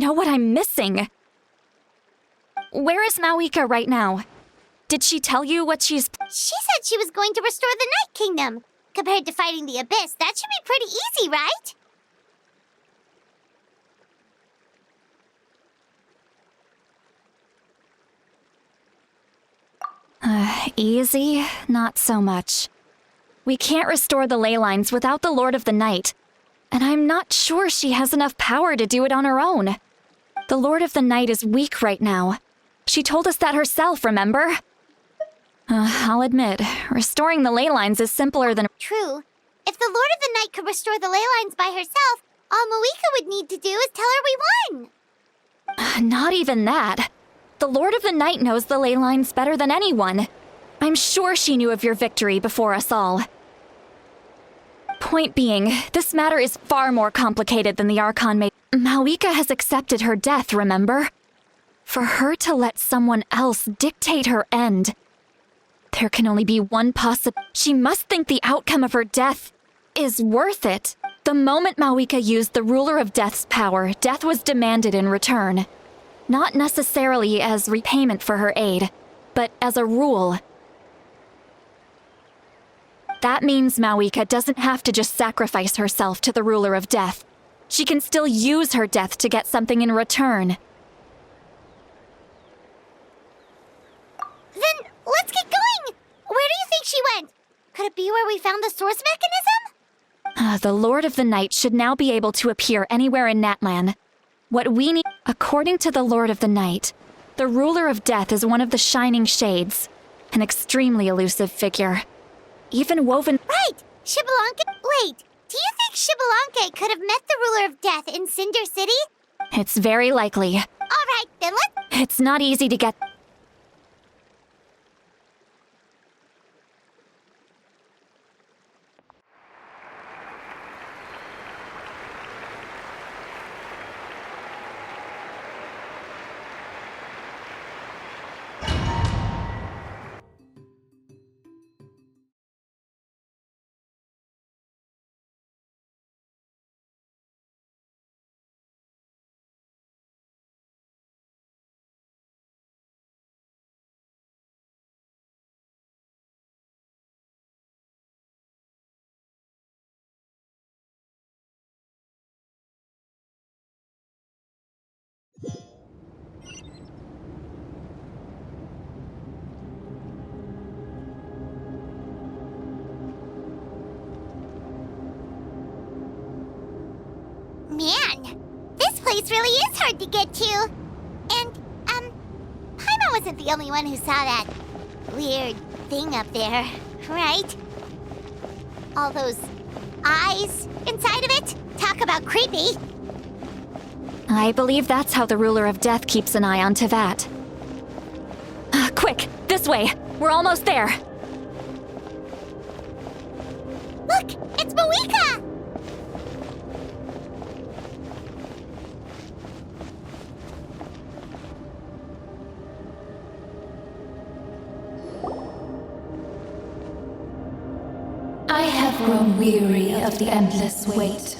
know what I'm missing. Where is Mavuika right now? Did she tell you what she's... She said she was going to restore the Night Kingdom. Compared to fighting the Abyss, that should be pretty easy, right? Easy? Not so much. We can't restore the ley lines without the Lord of the Night, and I'm not sure she has enough power to do it on her own. The Lord of the Night is weak right now. She told us that herself, remember? I'll admit, restoring the ley lines is simpler than... True. If the Lord of the Night could restore the ley lines by herself, all Mavuika would need to do is tell her we won! Not even that. The Lord of the Night knows the ley lines better than anyone. I'm sure she knew of your victory before us all. Point being, this matter is far more complicated than the Archon made. Mavuika has accepted her death, remember? For her to let someone else dictate her end, there can only be one possible... She must think the outcome of her death is worth it. The moment Mavuika used the Ruler of Death's power, death was demanded in return. Not necessarily as repayment for her aid, but as a rule. That means Mavuika doesn't have to just sacrifice herself to the Ruler of Death. She can still use her death to get something in return. Then let's get going! Where do you think she went? Could it be where we found the source mechanism? The Lord of the Night should now be able to appear anywhere in Natlan. What we need... According to the Lord of the Night, the Ruler of Death is one of the Shining Shades, an extremely elusive figure. Even woven... Right! Xbalanque... Wait, do you think Xbalanque could have met the Ruler of Death in Cinder City? It's very likely. Alright, then let's... It's not easy to get... Man, this place really is hard to get to. And, Paimon wasn't the only one who saw that weird thing up there, right? All those eyes inside of it? Talk about creepy. I believe that's how the Ruler of Death keeps an eye on Teyvat. Quick, this way! We're almost there! Look, it's Mavuika! I have grown weary of the endless wait.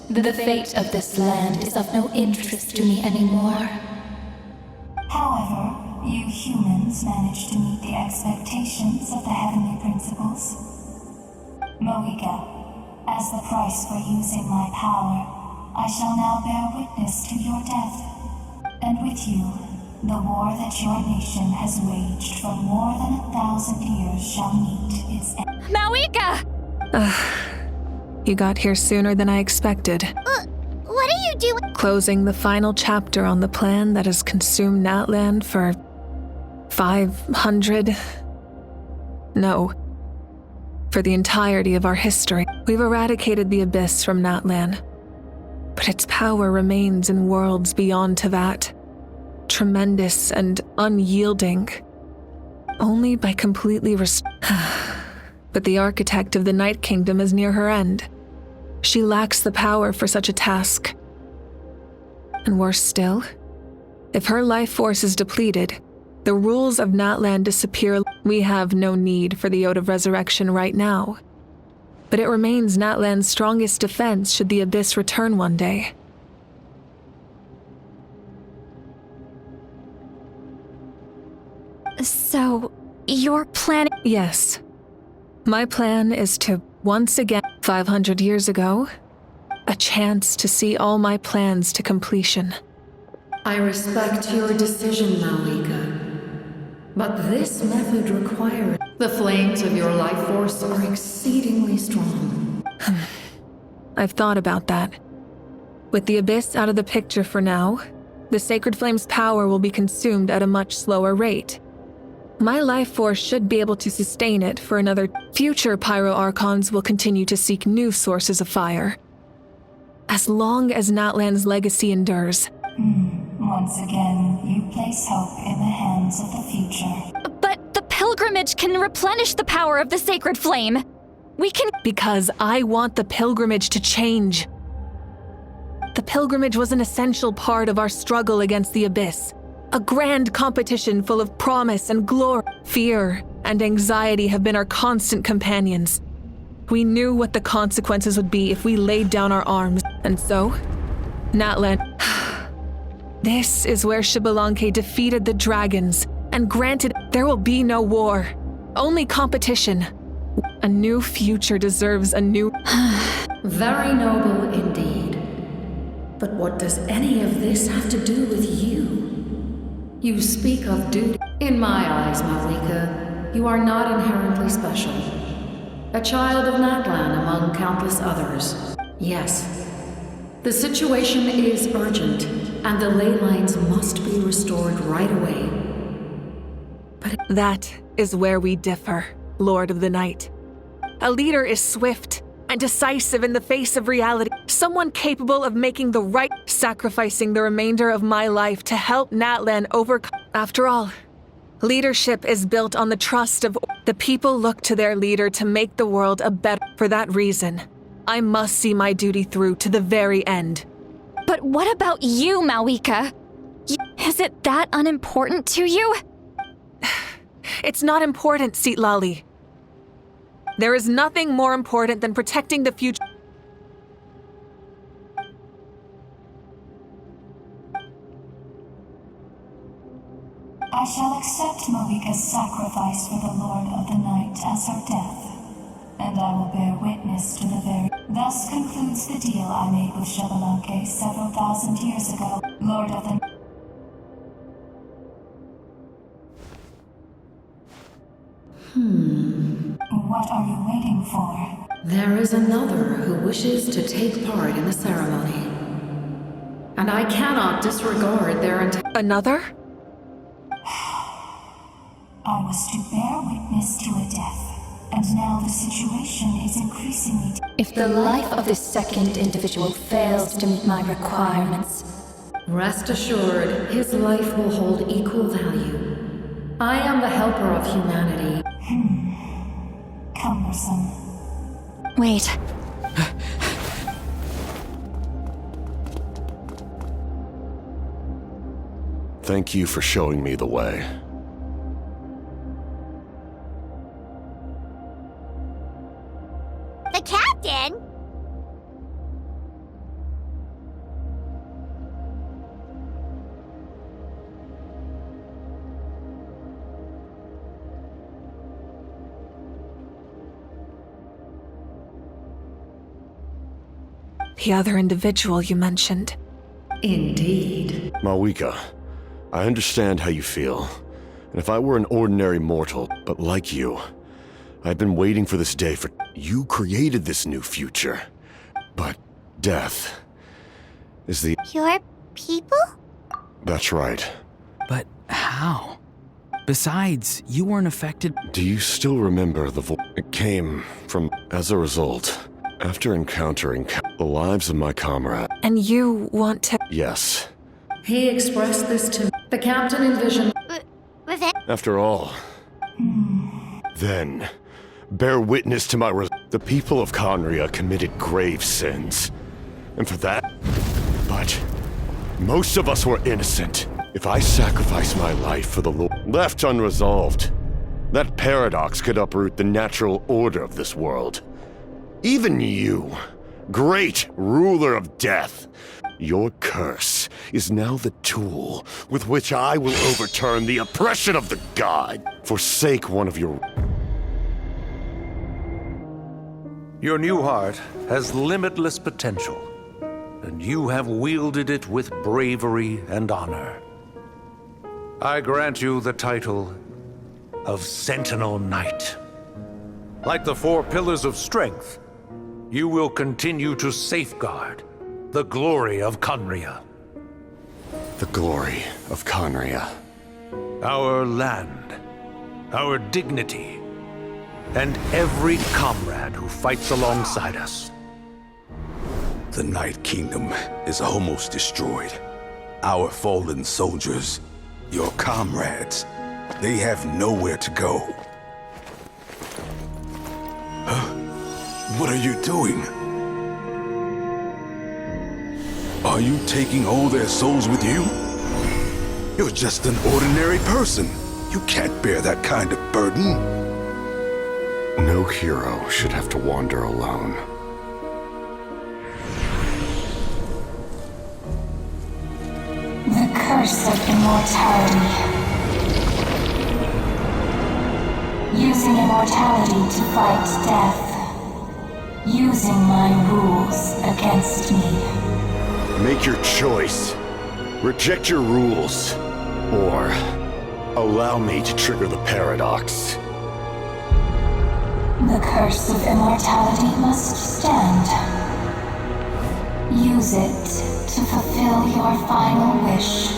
The fate of this land is of no interest to me anymore. However, you humans managed to meet the expectations of the heavenly principles. Mavuika, as the price for using my power, I shall now bear witness to your death. And with you, the war that your nation has waged for more than 1,000 years shall meet its end. Mavuika! You got here sooner than I expected. What are you doing? Closing the final chapter on the plan that has consumed Natlan for 500... No. For the entirety of our history. We've eradicated the Abyss from Natlan. But its power remains in worlds beyond Teyvat. Tremendous and unyielding. Only by completely But the architect of the Night Kingdom is near her end. She lacks the power for such a task. And worse still, if her life force is depleted, the rules of Natlan disappear. We have no need for the Ode of Resurrection right now. But it remains Natlan's strongest defense should the Abyss return one day. So, your plan— Yes. My plan is to, once again, 500 years ago, a chance to see all my plans to completion. I respect your decision, mavuika. But this method requires— The flames of your life force are exceedingly strong. I've thought about that. With the Abyss out of the picture for now, the Sacred Flame's power will be consumed at a much slower rate. My life force should be able to sustain it for another— Future Pyro Archons will continue to seek new sources of fire. As long as Natlan's legacy endures. Once again, you place hope in the hands of the future. But the pilgrimage can replenish the power of the Sacred Flame. We can— Because I want the pilgrimage to change. The pilgrimage was an essential part of our struggle against the Abyss. A grand competition full of promise and glory. Fear and anxiety have been our constant companions. We knew what the consequences would be if we laid down our arms. And so, Natlan— This is where Xbalanque defeated the dragons and granted there will be no war, only competition. A new future deserves a new— Very noble indeed. But what does any of this have to do with you? You speak of duty. In my eyes, mavuika, you are not inherently special. A child of Natlan among countless others. Yes. The situation is urgent, and the ley lines must be restored right away. But That is where we differ, Lord of the Night. A leader is swift and decisive in the face of reality. Someone capable of making the right— sacrificing the remainder of my life to help Natlan overcome. After all, leadership is built on the trust of— The people look to their leader to make the world a better— For that reason, I must see my duty through to the very end. But what about you, mavuika? Is it that unimportant to you? It's not important, Citlali. There is nothing more important than protecting the future. I shall accept Mavika's sacrifice for the Lord of the Night as her death, and I will bear witness to the very— Thus concludes the deal I made with Xbalanque several thousand years ago, Lord of the— What are you waiting for? there is another who wishes to take part in the ceremony. And I cannot disregard their Another? I was to bear witness to a death, and now the situation is increasingly— If the life of this second individual fails to meet my requirements, Rest assured, his life will hold equal value. I am the helper of humanity. cumbersome. Wait. Thank you for showing me the way. The captain? The other individual you mentioned. Indeed. Mavuika, I understand how you feel. And if I were an ordinary mortal, but like you, I've been waiting for this day for— You created this new future. But death is the— Your people? That's right. But how? Besides, you weren't affected. Do you still remember the voice? It came from— As a result, after encountering the lives of my comrade. And you want to— Yes. He expressed this to me. The captain envisioned— Revenge? After all, then, bear witness to my the people of Conria committed grave sins. And for that, but most of us were innocent. If I sacrifice my life for the Lord, left unresolved, that paradox could uproot the natural order of this world. Even you, great ruler of death, Your curse is now the tool with which I will overturn the oppression of the god. Forsake one of your... Your new heart has limitless potential, and you have wielded it with bravery and honor. I grant you the title of Sentinel Knight. Like the 4 pillars of strength, you will continue to safeguard the glory of Conria. The glory of Conria. Our land, our dignity, and every comrade who fights alongside us. The Night Kingdom is almost destroyed. Our fallen soldiers, your comrades, they have nowhere to go. Huh? What are you doing? Are you taking all their souls with you? You're just an ordinary person. You can't bear that kind of burden. No hero should have to wander alone. The curse of immortality. Using immortality to fight death. Using my rules against me. Make your choice. Reject your rules. Or allow me to trigger the paradox. The curse of immortality must stand. Use it to fulfill your final wish.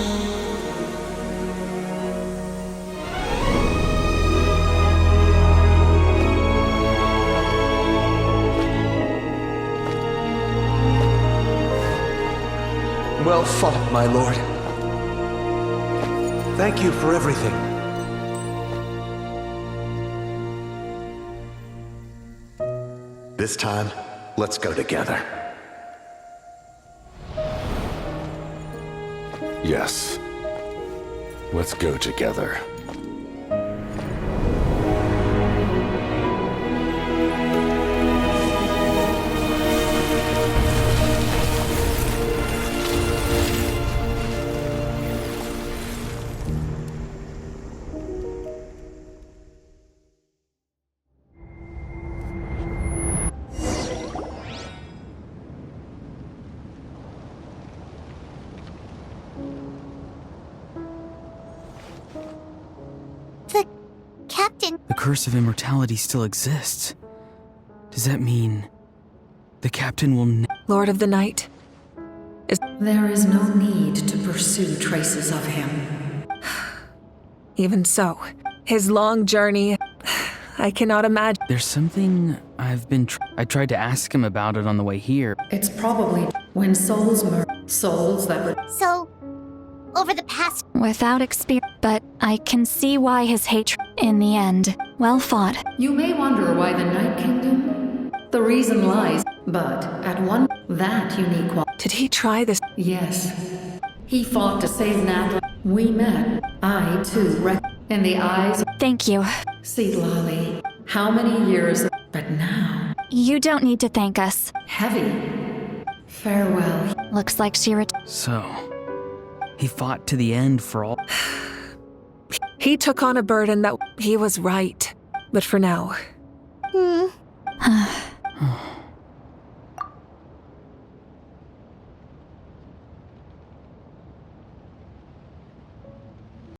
Well fought, my lord. Thank you for everything. This time, let's go together. Yes. Let's go together. Captain, The curse of immortality still exists. Does that mean the captain will Lord of the Night? There is no need to pursue traces of him. Even so, his long journey, I cannot imagine. There's something I tried to ask him about it on the way here. It's probably when souls souls that would... so, over the past... Without experience, but I can see why his hatred. In the end, well fought. You may wonder why the Night Kingdom? The reason lies, but at one... that unique one. Did he try this? Yes. He fought to save Natla. We met. I, too, in the eyes... Thank you. See, Lolly, how many years... But now... You don't need to thank us. Heavy. Farewell. Looks like she So, he fought to the end for all. He took on a burden that he was right. But for now,